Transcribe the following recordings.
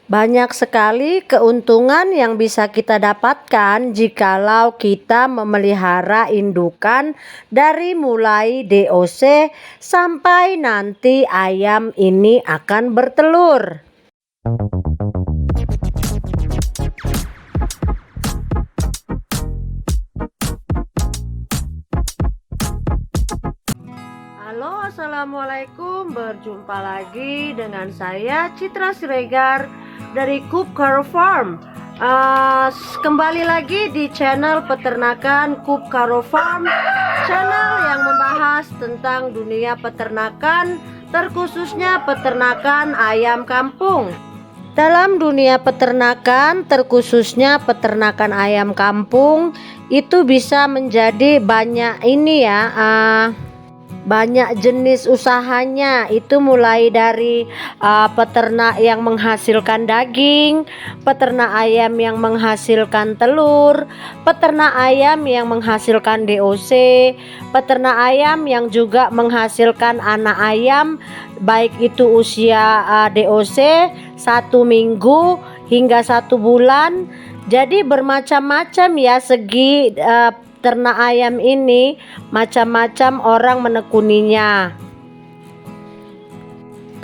Banyak sekali keuntungan yang bisa kita dapatkan jikalau kita memelihara indukan dari mulai DOC sampai nanti ayam ini akan bertelur. Halo, assalamualaikum. Berjumpa lagi dengan saya Citra Siregar dari Coop Caro Farm. Kembali lagi di channel peternakan Coop Caro Farm, channel yang membahas tentang dunia peternakan, terkhususnya peternakan ayam kampung. Dalam dunia peternakan, terkhususnya peternakan ayam kampung, itu bisa menjadi banyak banyak jenis usahanya. Itu mulai dari peternak yang menghasilkan daging, peternak ayam yang menghasilkan telur, peternak ayam yang menghasilkan DOC, peternak ayam yang juga menghasilkan anak ayam, baik itu usia DOC 1 minggu hingga 1 bulan. Jadi bermacam-macam ya segi ternak ayam ini, macam-macam orang menekuninya.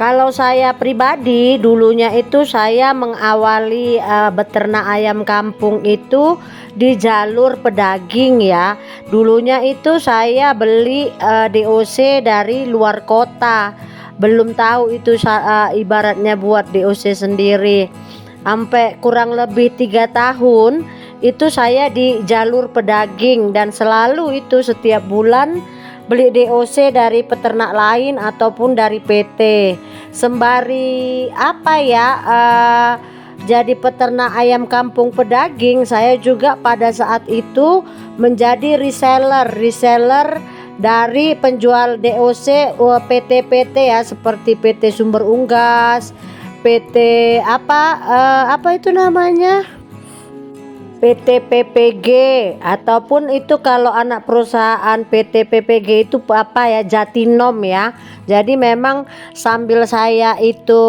Kalau saya pribadi dulunya itu saya mengawali beternak ayam kampung itu di jalur pedaging ya. Dulunya itu saya beli DOC dari luar kota. Belum tahu itu ibaratnya buat DOC sendiri. Sampai kurang lebih 3 tahun itu saya di jalur pedaging, dan selalu itu setiap bulan beli DOC dari peternak lain ataupun dari PT. Sembari jadi peternak ayam kampung pedaging, saya juga pada saat itu menjadi reseller dari penjual DOC PT-PT ya, seperti PT Sumber Unggas, PT apa itu namanya, PT PPG, ataupun itu kalau anak perusahaan PT PPG itu Jatinom ya. Jadi memang sambil saya itu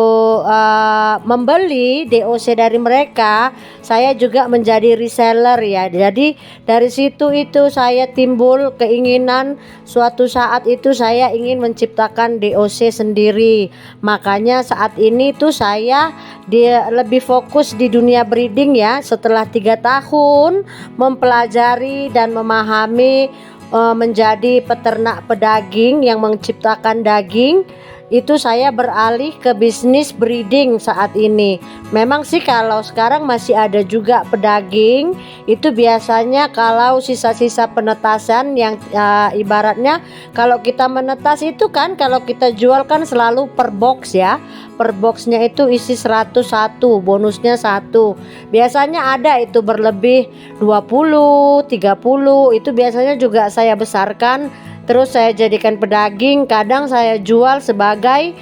membeli DOC dari mereka, saya juga menjadi reseller ya. Jadi dari situ itu saya timbul keinginan suatu saat itu saya ingin menciptakan DOC sendiri. Makanya saat ini tuh saya lebih fokus di dunia breeding ya. Setelah 3 tahun mempelajari dan memahami menjadi peternak pedaging yang menciptakan daging, itu saya beralih ke bisnis breeding saat ini. Memang sih kalau sekarang masih ada juga pedaging, itu biasanya kalau sisa-sisa penetasan yang ibaratnya kalau kita menetas itu kan, kalau kita jual kan selalu per box ya. Per boxnya itu isi 101, bonusnya 1. Biasanya ada itu berlebih 20, 30, itu biasanya juga saya besarkan. Terus saya jadikan pedaging, kadang saya jual sebagai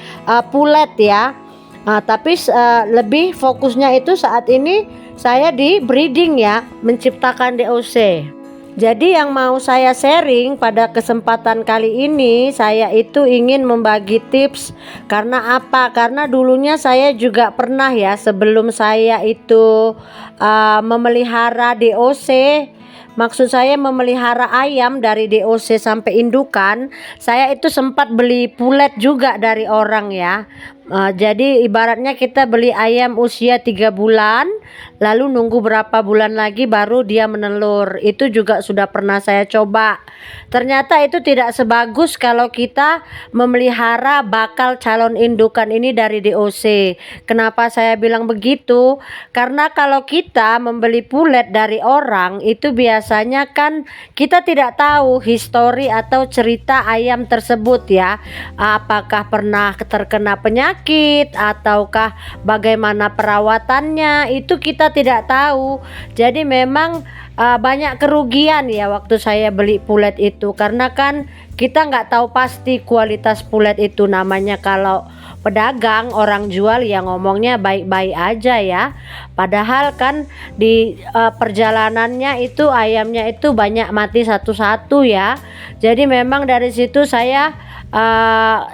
pulet ya. Tapi lebih fokusnya itu saat ini saya di breeding ya, menciptakan DOC. Jadi yang mau saya sharing pada kesempatan kali ini, saya itu ingin membagi tips. Karena apa? Karena dulunya saya juga pernah ya, sebelum saya itu memelihara DOC, maksud saya memelihara ayam dari DOC sampai indukan, saya itu sempat beli pulet juga dari orang ya. Jadi ibaratnya kita beli ayam usia 3 bulan, lalu nunggu berapa bulan lagi baru dia menelur. Itu juga sudah pernah saya coba. Ternyata itu tidak sebagus kalau kita memelihara bakal calon indukan ini dari DOC. Kenapa saya bilang begitu? Karena kalau kita membeli pulet dari orang, itu biasanya kan kita tidak tahu histori atau cerita ayam tersebut ya. Apakah pernah terkena penyakit ataukah bagaimana perawatannya, itu kita tidak tahu. Jadi memang banyak kerugian ya waktu saya beli pulet itu, karena kan kita nggak tahu pasti kualitas pulet itu. Namanya kalau pedagang, orang jual ya ngomongnya baik-baik aja ya, padahal kan di perjalanannya itu ayamnya itu banyak mati satu-satu ya. Jadi memang dari situ saya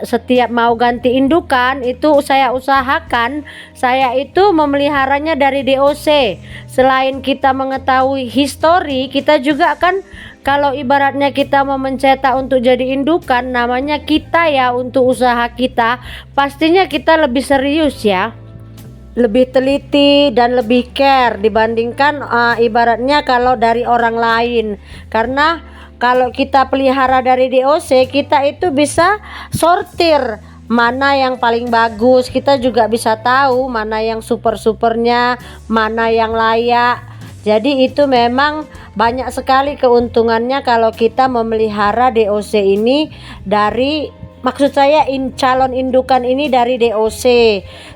setiap mau ganti indukan itu saya usahakan saya itu memeliharanya dari DOC. Selain kita mengetahui histori, kita juga kan kalau ibaratnya kita mau mencetak untuk jadi indukan, namanya kita ya, untuk usaha kita pastinya kita lebih serius ya, lebih teliti dan lebih care dibandingkan ibaratnya kalau dari orang lain. Karena kalau kita pelihara dari DOC, kita itu bisa sortir mana yang paling bagus, kita juga bisa tahu mana yang super-supernya, mana yang layak. Jadi itu memang banyak sekali keuntungannya kalau kita memelihara DOC ini dari, maksud saya calon indukan ini dari DOC.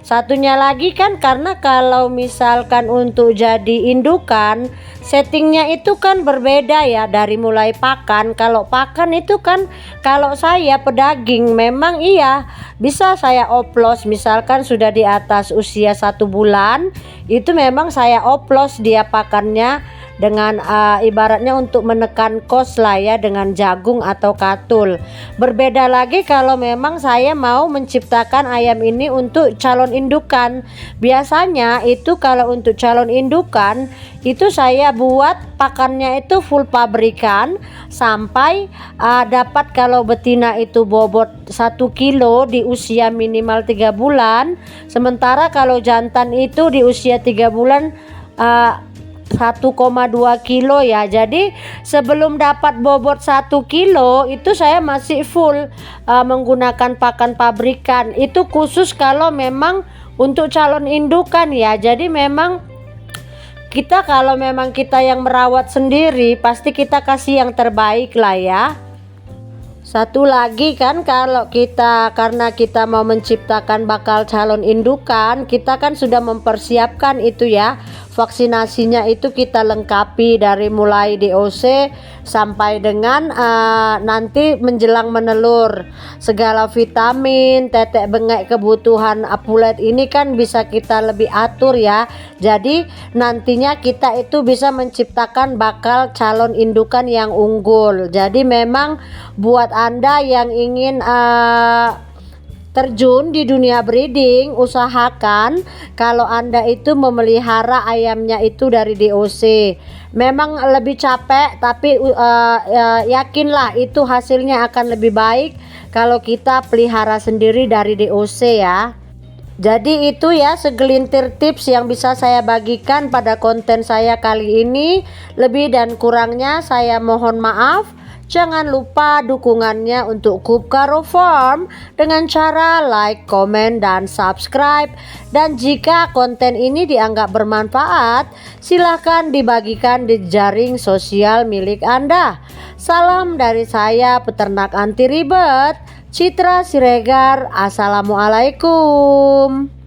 Satunya lagi kan karena kalau misalkan untuk jadi indukan, settingnya itu kan berbeda ya, dari mulai pakan. Kalau pakan itu kan kalau saya pedaging memang iya bisa saya oplos, misalkan sudah di atas usia 1 bulan itu memang saya oplos dia pakannya dengan ibaratnya untuk menekan kos lah ya, dengan jagung atau katul. Berbeda lagi kalau memang saya mau menciptakan ayam ini untuk calon indukan. Biasanya itu kalau untuk calon indukan itu saya buat pakannya itu full pabrikan sampai dapat, kalau betina itu bobot 1 kilo di usia minimal 3 bulan, sementara kalau jantan itu di usia 3 bulan 1,2 kilo ya. Jadi sebelum dapat bobot 1 kilo itu saya masih full menggunakan pakan pabrikan. Itu khusus kalau memang untuk calon indukan ya. Jadi memang kita kalau memang kita yang merawat sendiri pasti kita kasih yang terbaik lah ya. Satu lagi kan, kalau kita, karena kita mau menciptakan bakal calon indukan, kita kan sudah mempersiapkan itu ya, vaksinasinya itu kita lengkapi dari mulai DOC sampai dengan nanti menjelang menelur. Segala vitamin, tetek bengek, kebutuhan apulet ini kan bisa kita lebih atur ya. Jadi nantinya kita itu bisa menciptakan bakal calon indukan yang unggul. Jadi memang buat Anda yang ingin terjun di dunia breeding, usahakan kalau Anda itu memelihara ayamnya itu dari DOC. Memang lebih capek, tapi yakinlah itu hasilnya akan lebih baik kalau kita pelihara sendiri dari DOC ya. Jadi itu ya segelintir tips yang bisa saya bagikan pada konten saya kali ini. Lebih dan kurangnya saya mohon maaf. Jangan lupa dukungannya untuk Kupkaro Farm dengan cara like, komen, dan subscribe. Dan jika konten ini dianggap bermanfaat, silahkan dibagikan di jaring sosial milik Anda. Salam dari saya, peternak anti ribet, Citra Siregar. Assalamualaikum.